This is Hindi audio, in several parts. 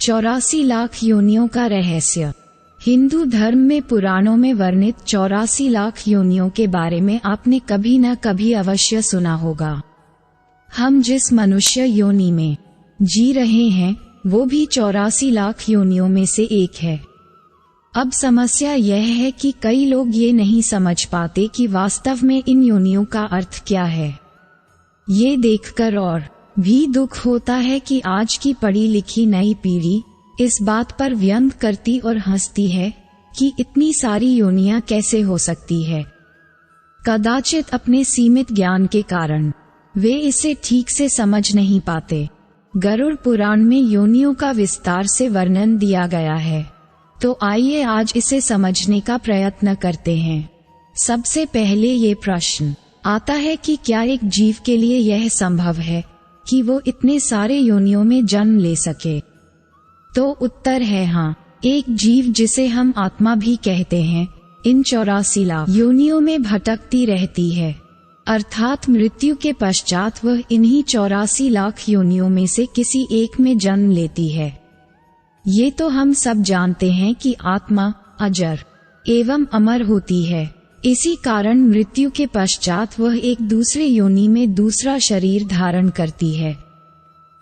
84 लाख योनियों का रहस्य। हिंदू धर्म में पुराणों में वर्णित 84 लाख योनियों के बारे में आपने कभी न कभी अवश्य सुना होगा। हम जिस मनुष्य योनि में जी रहे हैं वो भी 84 लाख योनियों में से एक है। अब समस्या यह है कि कई लोग ये नहीं समझ पाते कि वास्तव में इन योनियों का अर्थ क्या है। ये देखकर और भी दुख होता है कि आज की पढ़ी लिखी नई पीढ़ी इस बात पर व्यंग करती और हंसती है कि इतनी सारी योनियां कैसे हो सकती है। कदाचित अपने सीमित ज्ञान के कारण वे इसे ठीक से समझ नहीं पाते। गरुड़ पुराण में योनियों का विस्तार से वर्णन दिया गया है, तो आइए आज इसे समझने का प्रयत्न करते हैं। सबसे पहले ये प्रश्न आता है कि क्या एक जीव के लिए यह संभव है कि वो इतने सारे योनियों में जन्म ले सके? तो उत्तर है हाँ। एक जीव जिसे हम आत्मा भी कहते हैं इन 84 लाख योनियों में भटकती रहती है, अर्थात मृत्यु के पश्चात वह इन्हीं 84 लाख योनियों में से किसी एक में जन्म लेती है। ये तो हम सब जानते हैं कि आत्मा अजर एवं अमर होती है। इसी कारण मृत्यु के पश्चात वह एक दूसरे योनि में दूसरा शरीर धारण करती है।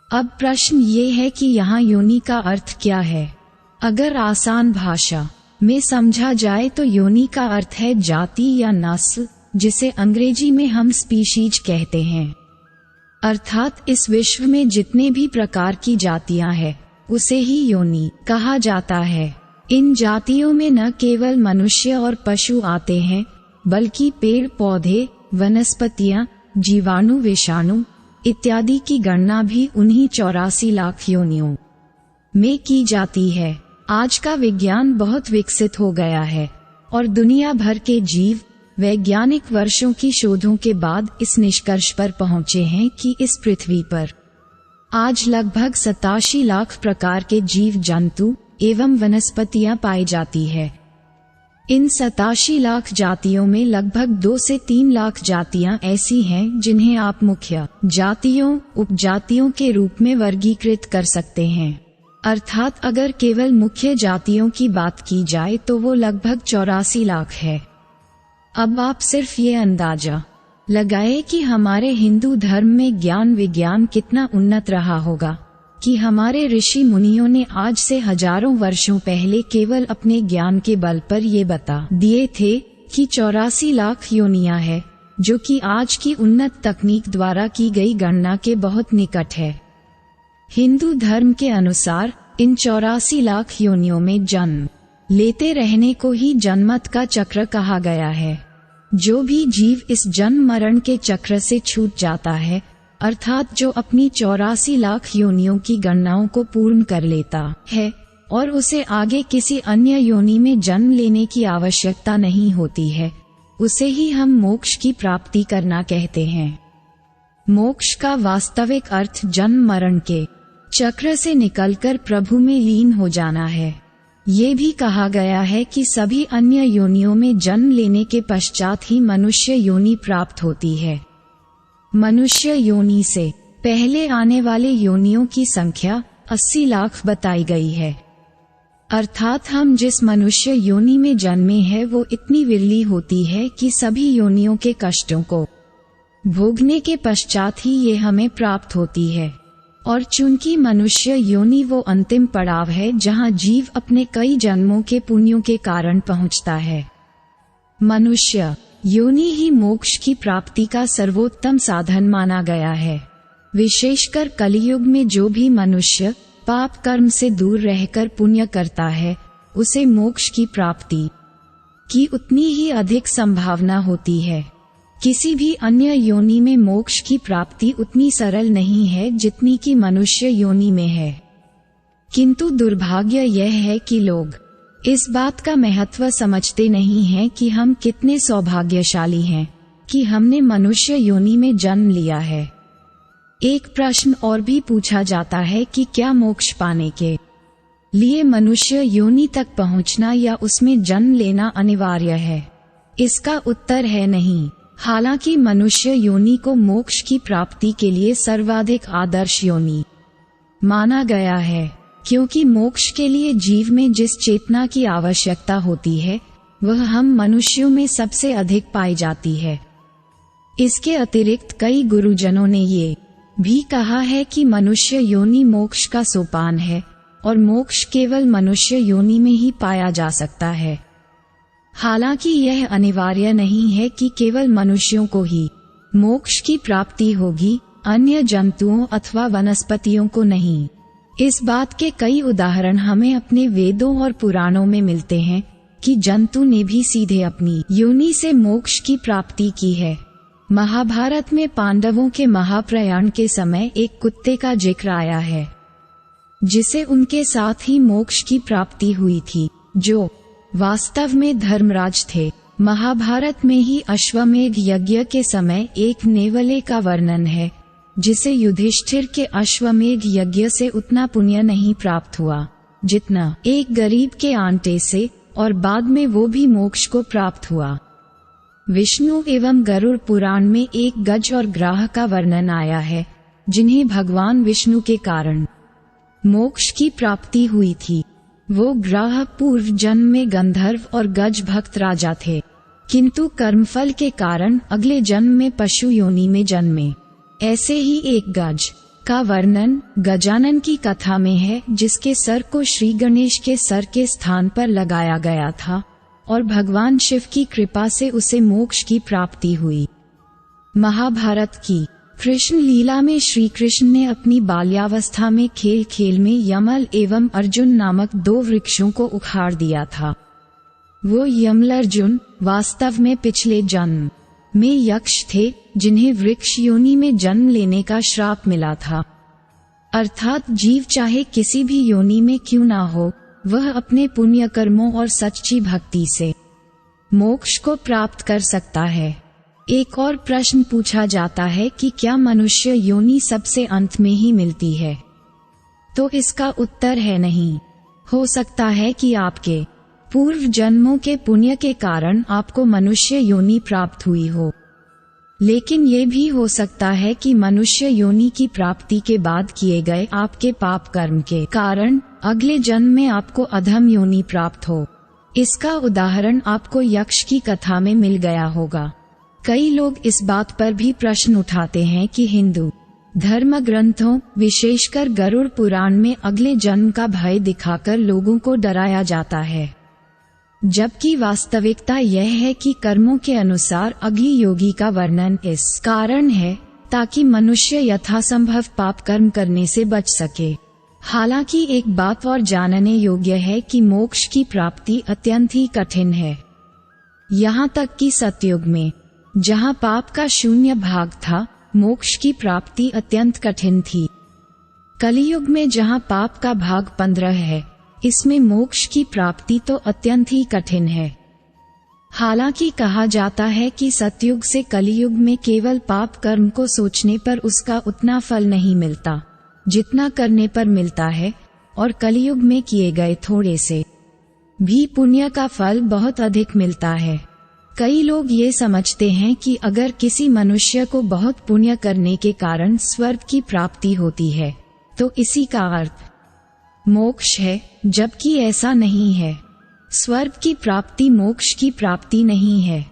अब प्रश्न ये है कि यहाँ योनि का अर्थ क्या है? अगर आसान भाषा में समझा जाए तो योनि का अर्थ है जाति या नस्ल, जिसे अंग्रेजी में हम स्पीशीज कहते हैं। अर्थात इस विश्व में जितने भी प्रकार की जातियां हैं उसे ही योनि कहा जाता है। इन जातियों में न केवल मनुष्य और पशु आते हैं, बल्कि पेड़ पौधे, वनस्पतियां, जीवाणु, विषाणु इत्यादि की गणना भी उन्हीं 84 लाख योनियों में की जाती है। आज का विज्ञान बहुत विकसित हो गया है और दुनिया भर के जीव वैज्ञानिक वर्षों की शोधों के बाद इस निष्कर्ष पर पहुंचे हैं कि इस पृथ्वी पर आज लगभग 87 लाख प्रकार के जीव जंतु एवं वनस्पतियां पाई जाती है। इन 87 लाख जातियों में लगभग 2 से 3 लाख जातियां ऐसी हैं जिन्हें आप मुख्य जातियों, उपजातियों के रूप में वर्गीकृत कर सकते हैं। अर्थात अगर केवल मुख्य जातियों की बात की जाए तो वो लगभग 84 लाख है। अब आप सिर्फ ये अंदाजा लगाए कि हमारे हिंदू धर्म में ज्ञान विज्ञान कितना उन्नत रहा होगा कि हमारे ऋषि मुनियों ने आज से हजारों वर्षों पहले केवल अपने ज्ञान के बल पर ये बता दिए थे कि 84 लाख योनियां है, जो कि आज की उन्नत तकनीक द्वारा की गई गणना के बहुत निकट है। हिंदू धर्म के अनुसार इन 84 लाख योनियों में जन्म लेते रहने को ही जन्मत का चक्र कहा गया है। जो भी जीव इस जन्म मरण के चक्र से छूट जाता है, अर्थात जो अपनी 84 लाख योनियों की गणनाओं को पूर्ण कर लेता है और उसे आगे किसी अन्य योनि में जन्म लेने की आवश्यकता नहीं होती है, उसे ही हम मोक्ष की प्राप्ति करना कहते हैं। मोक्ष का वास्तविक अर्थ जन्म मरण के चक्र से निकलकर प्रभु में लीन हो जाना है। ये भी कहा गया है कि सभी अन्य योनियों में जन्म लेने के पश्चात ही मनुष्य योनि प्राप्त होती है। मनुष्य योनि से पहले आने वाले योनियों की संख्या 80 लाख बताई गई है। अर्थात हम जिस मनुष्य योनि में जन्मे हैं वो इतनी विरली होती है कि सभी योनियों के कष्टों को भोगने के पश्चात ही ये हमें प्राप्त होती है। और चूंकि मनुष्य योनि वो अंतिम पड़ाव है जहाँ जीव अपने कई जन्मों के पुण्यों के कारण पहुँचता है, मनुष्य योनि ही मोक्ष की प्राप्ति का सर्वोत्तम साधन माना गया है। विशेषकर कलियुग में जो भी मनुष्य पाप कर्म से दूर रहकर पुण्य करता है, उसे मोक्ष की प्राप्ति की उतनी ही अधिक संभावना होती है। किसी भी अन्य योनि में मोक्ष की प्राप्ति उतनी सरल नहीं है जितनी कि मनुष्य योनि में है। किंतु दुर्भाग्य यह है कि लोग इस बात का महत्व समझते नहीं हैं कि हम कितने सौभाग्यशाली हैं कि हमने मनुष्य योनि में जन्म लिया है। एक प्रश्न और भी पूछा जाता है कि क्या मोक्ष पाने के लिए मनुष्य योनि तक पहुंचना या उसमें जन्म लेना अनिवार्य है? इसका उत्तर है नहीं। हालांकि मनुष्य योनि को मोक्ष की प्राप्ति के लिए सर्वाधिक आदर्श योनि माना गया है। क्योंकि मोक्ष के लिए जीव में जिस चेतना की आवश्यकता होती है वह हम मनुष्यों में सबसे अधिक पाई जाती है। इसके अतिरिक्त कई गुरुजनों ने ये भी कहा है कि मनुष्य योनि मोक्ष का सोपान है और मोक्ष केवल मनुष्य योनि में ही पाया जा सकता है। हालांकि यह अनिवार्य नहीं है कि केवल मनुष्यों को ही मोक्ष की प्राप्ति होगी, अन्य जंतुओं अथवा वनस्पतियों को नहीं। इस बात के कई उदाहरण हमें अपने वेदों और पुराणों में मिलते हैं कि जंतु ने भी सीधे अपनी योनि से मोक्ष की प्राप्ति की है। महाभारत में पांडवों के महाप्रयाण के समय एक कुत्ते का जिक्र आया है जिसे उनके साथ ही मोक्ष की प्राप्ति हुई थी, जो वास्तव में धर्मराज थे। महाभारत में ही अश्वमेध यज्ञ के समय एक नेवले का वर्णन है जिसे युधिष्ठिर के अश्वमेध यज्ञ से उतना पुण्य नहीं प्राप्त हुआ जितना एक गरीब के आंटे से, और बाद में वो भी मोक्ष को प्राप्त हुआ। विष्णु एवं गरुड़ पुराण में एक गज और ग्राह का वर्णन आया है जिन्हें भगवान विष्णु के कारण मोक्ष की प्राप्ति हुई थी। वो ग्राह पूर्व जन्म में गंधर्व और गज भक्त राजा थे, किंतु कर्मफल के कारण अगले जन्म में पशु योनि में जन्मे। ऐसे ही एक गज का वर्णन गजानन की कथा में है जिसके सर को श्री गणेश के सर के स्थान पर लगाया गया था और भगवान शिव की कृपा से उसे मोक्ष की प्राप्ति हुई। महाभारत की कृष्ण लीला में श्री कृष्ण ने अपनी बाल्यावस्था में खेल खेल में यमल एवं अर्जुन नामक दो वृक्षों को उखाड़ दिया था। वो यमल अर्जुन वास्तव में पिछले जन्म में यक्ष थे जिन्हें वृक्ष योनि में जन्म लेने का श्राप मिला था। अर्थात जीव चाहे किसी भी योनि में क्यों ना हो, वह अपने पुण्य कर्मों और सच्ची भक्ति से मोक्ष को प्राप्त कर सकता है। एक और प्रश्न पूछा जाता है कि क्या मनुष्य योनि सबसे अंत में ही मिलती है? तो इसका उत्तर है नहीं। हो सकता है कि आपके पूर्व जन्मों के पुण्य के कारण आपको मनुष्य योनि प्राप्त हुई हो, लेकिन ये भी हो सकता है कि मनुष्य योनि की प्राप्ति के बाद किए गए आपके पाप कर्म के कारण अगले जन्म में आपको अधम योनि प्राप्त हो। इसका उदाहरण आपको यक्ष की कथा में मिल गया होगा। कई लोग इस बात पर भी प्रश्न उठाते हैं कि हिंदू धर्म ग्रंथों, विशेषकर गरुड़ पुराण में अगले जन्म का भय दिखाकर लोगों को डराया जाता है, जबकि वास्तविकता यह है कि कर्मों के अनुसार अगली योगी का वर्णन इस कारण है ताकि मनुष्य यथासंभव पाप कर्म करने से बच सके। हालांकि एक बात और जानने योग्य है कि मोक्ष की प्राप्ति अत्यंत ही कठिन है। यहाँ तक कि सतयुग में जहाँ पाप का शून्य भाग था, मोक्ष की प्राप्ति अत्यंत कठिन थी। कलियुग में जहाँ पाप का भाग 15 है, इसमें मोक्ष की प्राप्ति तो अत्यंत ही कठिन है। हालांकि कहा जाता है कि सतयुग से कलियुग में केवल पाप कर्म को सोचने पर उसका उतना फल नहीं मिलता जितना करने पर मिलता है, और कलियुग में किए गए थोड़े से भी पुण्य का फल बहुत अधिक मिलता है। कई लोग ये समझते हैं कि अगर किसी मनुष्य को बहुत पुण्य करने के कारण स्वर्ग की प्राप्ति होती है तो इसी का अर्थ मोक्ष है, जबकि ऐसा नहीं है। स्वर्ग की प्राप्ति मोक्ष की प्राप्ति नहीं है।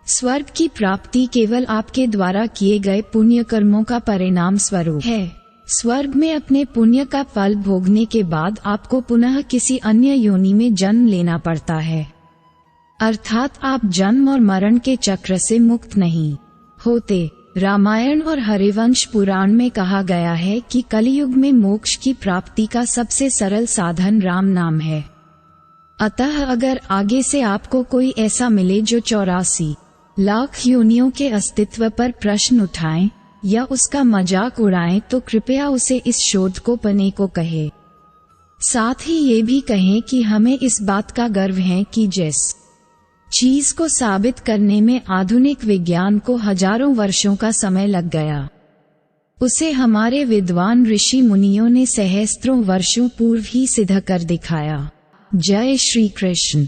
स्वर्ग की प्राप्ति केवल आपके द्वारा किए गए पुण्य कर्मों का परिणाम स्वरूप है। स्वर्ग में अपने पुण्य का फल भोगने के बाद आपको पुनः किसी अन्य योनि में जन्म लेना पड़ता है, अर्थात आप जन्म और मरण के चक्र से मुक्त नहीं होते। रामायण और हरिवंश पुराण में कहा गया है कि कलियुग में मोक्ष की प्राप्ति का सबसे सरल साधन राम नाम है। अतः अगर आगे से आपको कोई ऐसा मिले जो 84 लाख योनियों के अस्तित्व पर प्रश्न उठाए या उसका मजाक उड़ाए, तो कृपया उसे इस शोध को पढ़ने को कहे। साथ ही ये भी कहें कि हमें इस बात का गर्व है कि जिस चीज को साबित करने में आधुनिक विज्ञान को हजारों वर्षों का समय लग गया, उसे हमारे विद्वान ऋषि मुनियों ने सहस्त्रों वर्षों पूर्व ही सिद्ध कर दिखाया। जय श्री कृष्ण।